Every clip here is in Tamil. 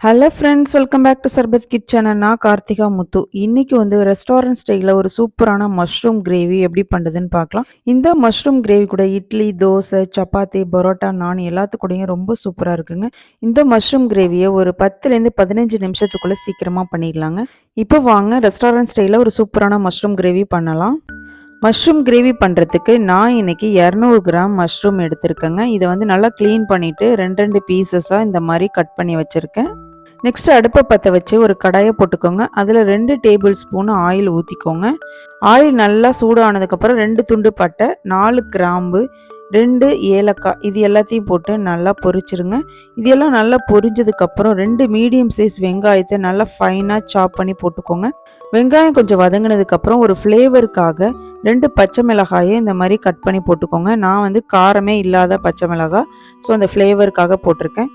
Hello friends, welcome back to Sharbat kitchen. நான் கார்த்திகா முத்து. இன்னைக்கு ரெஸ்டாரண்ட் ஸ்டைலில் ஒரு சூப்பரான மஷ்ரூம் கிரேவி எப்படி பண்ணுறதுன்னு பார்க்கலாம். இந்த மஷ்ரூம் கிரேவி கூட இட்லி, தோசை, சப்பாத்தி, பரோட்டா, நான் எல்லாத்துக்கூடையும் ரொம்ப சூப்பராக இருக்குங்க. இந்த மஷ்ரூம் கிரேவியை ஒரு 10லேருந்து 15 நிமிஷத்துக்குள்ளே சீக்கிரமாக பண்ணிடலாங்க. இப்போ வாங்க ரெஸ்டாரண்ட் ஸ்டைலில் ஒரு சூப்பரான மஷ்ரூம் கிரேவி பண்ணலாம். மஷ்ரூம் கிரேவி பண்ணுறதுக்கு நான் இன்றைக்கி 200 கிராம் மஷ்ரூம் எடுத்திருக்கேங்க. இதை நல்லா க்ளீன் பண்ணிவிட்டு 2 பீசஸாக இந்த மாதிரி கட் பண்ணி வச்சுருக்கேன். நெக்ஸ்ட் அடுப்பை பற்ற வச்சு ஒரு கடாயை போட்டுக்கோங்க. அதில் 2 டேபிள் ஸ்பூன் ஆயில் ஊற்றிக்கோங்க. ஆயில் நல்லா சூடானதுக்கப்புறம் 2 துண்டு பட்டை, 4 கிராம்பு, 2 ஏலக்காய் இது எல்லாத்தையும் போட்டு நல்லா பொரிச்சிருங்க. இது எல்லாம் நல்லா பொரிஞ்சதுக்கப்புறம் 2 மீடியம் சைஸ் வெங்காயத்தை நல்லா ஃபைனாக சாப் பண்ணி போட்டுக்கோங்க. வெங்காயம் கொஞ்சம் வதங்கினதுக்கப்புறம் ஒரு ஃப்ளேவருக்காக 2 பச்சை மிளகாயை இந்த மாதிரி கட் பண்ணி போட்டுக்கோங்க. நான் காரமே இல்லாத பச்சை மிளகாய், ஸோ அந்த ஃப்ளேவருக்காக போட்டிருக்கேன்.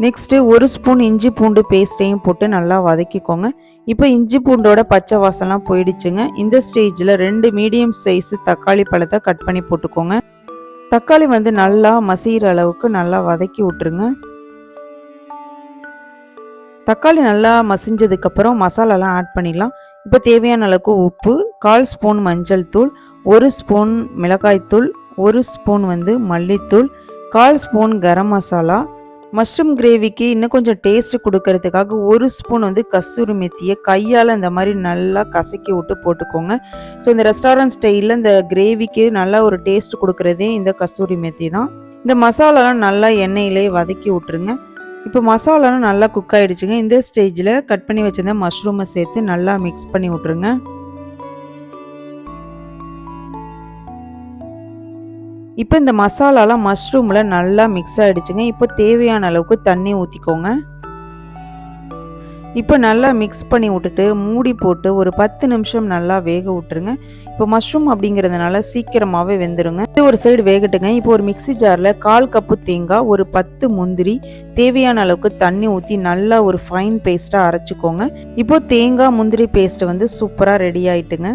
நெக்ஸ்ட்டு 1 ஸ்பூன் இஞ்சி பூண்டு பேஸ்ட்டையும் போட்டு நல்லா வதக்கிக்கோங்க. இப்போ இஞ்சி பூண்டோட பச்சை வாசம்லாம் போயிடுச்சுங்க. இந்த ஸ்டேஜில் 2 மீடியம் சைஸு தக்காளி பழத்தை கட் பண்ணி போட்டுக்கோங்க. தக்காளி நல்லா மசிகிற அளவுக்கு நல்லா வதக்கி விட்டுருங்க. தக்காளி நல்லா மசிஞ்சதுக்கப்புறம் மசாலாலாம் ஆட் பண்ணிடலாம். இப்போ தேவையான அளவுக்கு உப்பு, 1/4 ஸ்பூன் மஞ்சள் தூள், 1 ஸ்பூன் மிளகாய்த்தூள், 1 ஸ்பூன் மல்லித்தூள், 1/4 ஸ்பூன் கரம் மசாலா. மஷ்ரூம் கிரேவிக்கு இன்னும் கொஞ்சம் டேஸ்ட் கொடுக்கறதுக்காக 1 ஸ்பூன் கஸ்தூரி மெத்தியை கையால் இந்த மாதிரி நல்லா கசக்கி விட்டு போட்டுக்கோங்க. ஸோ இந்த ரெஸ்டாரண்ட் ஸ்டைலில் இந்த கிரேவிக்கு நல்லா ஒரு டேஸ்ட் கொடுக்குறதே இந்த கஸ்தூரி மெத்தி தான். இந்த மசாலாலாம் நல்லா எண்ணெயிலே வதக்கி விட்டுருங்க. இப்போ மசாலாலாம் நல்லா குக் ஆகிடுச்சுங்க. இந்த ஸ்டேஜில் கட் பண்ணி வச்சிருந்த மஷ்ரூமை சேர்த்து நல்லா மிக்ஸ் பண்ணி விட்ருங்க. இப்போ இந்த மசாலாலாம் மஷ்ரூமில் நல்லா மிக்ஸ் ஆகிடுச்சுங்க. இப்போ தேவையான அளவுக்கு தண்ணி ஊற்றிக்கோங்க. இப்போ நல்லா மிக்ஸ் பண்ணி விட்டுட்டு மூடி போட்டு ஒரு 10 நிமிஷம் நல்லா வேக விட்டுருங்க. இப்போ மஷ்ரூம் அப்படிங்கிறதுனால சீக்கிரமாகவே வெந்துடுங்க. இது ஒரு சைடு வேகட்டுங்க. இப்போ ஒரு மிக்ஸி ஜாரில் 1/4 கப்பு தேங்காய், ஒரு 10 முந்திரி, தேவையான அளவுக்கு தண்ணி ஊற்றி நல்லா ஒரு ஃபைன் பேஸ்ட்டாக அரைச்சிக்கோங்க. இப்போ தேங்காய் முந்திரி பேஸ்ட்டு சூப்பராக ரெடி ஆகிட்டுங்க.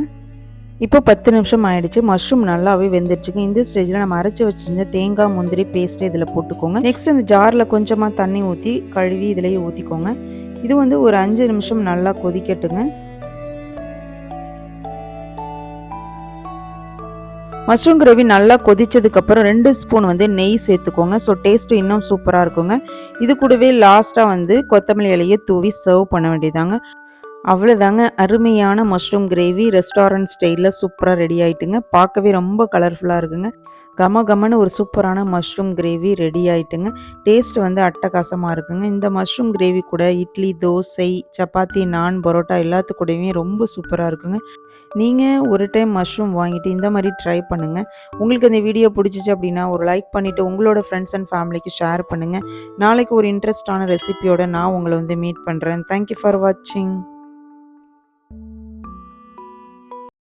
இப்போ 10 நிமிஷம் ஆயிடுச்சு. மஷ்ரூம் நல்லாவே வெந்துருச்சுங்க. இந்த ஸ்டேஜில் நம்ம அரைச்சி வச்சிருந்த தேங்காய் முந்திரி பேஸ்ட்டை இதில் போட்டுக்கோங்க. நெக்ஸ்ட் இந்த ஜாரில் கொஞ்சமாக தண்ணி ஊற்றி கழுவி இதிலேயே ஊற்றிக்கோங்க. இது ஒரு 5 நிமிஷம் நல்லா கொதிக்கட்டுங்க. மஷ்ரூம் கிரேவி நல்லா கொதிச்சதுக்கப்புறம் 2 ஸ்பூன் நெய் சேர்த்துக்கோங்க. ஸோ டேஸ்ட்டு இன்னும் சூப்பராக இருக்குங்க. இது கூடவே லாஸ்ட்டாக கொத்தமல்லி இலையை தூவி சர்வ் பண்ண வேண்டியதாங்க. அவ்வளோதாங்க, அருமையான மஷ்ரூம் கிரேவி ரெஸ்டாரண்ட் ஸ்டைலில் சூப்பராக ரெடி ஆகிட்டுங்க. பார்க்கவே ரொம்ப கலர்ஃபுல்லாக இருக்குங்க. கமன்னு ஒரு சூப்பரான மஷ்ரூம் கிரேவி ரெடி ஆகிட்டுங்க. டேஸ்ட் அட்டகாசமாக இருக்குங்க. இந்த மஷ்ரூம் கிரேவி கூட இட்லி, தோசை, சப்பாத்தி, நான், பரோட்டா எல்லாத்துக்கூடயுமே ரொம்ப சூப்பராக இருக்குங்க. நீங்கள் ஒரு டைம் மஷ்ரூம் வாங்கிட்டு இந்த மாதிரி ட்ரை பண்ணுங்கள். உங்களுக்கு இந்த வீடியோ பிடிச்சிச்சு அப்படின்னா ஒரு லைக் பண்ணிவிட்டு உங்களோட ஃப்ரெண்ட்ஸ் அண்ட் ஃபேமிலிக்கு ஷேர் பண்ணுங்கள். நாளைக்கு ஒரு இன்ட்ரெஸ்டான ரெசிபியோட நான் உங்களை மீட் பண்ணுறேன். தேங்க்யூ ஃபார் வாட்சிங்.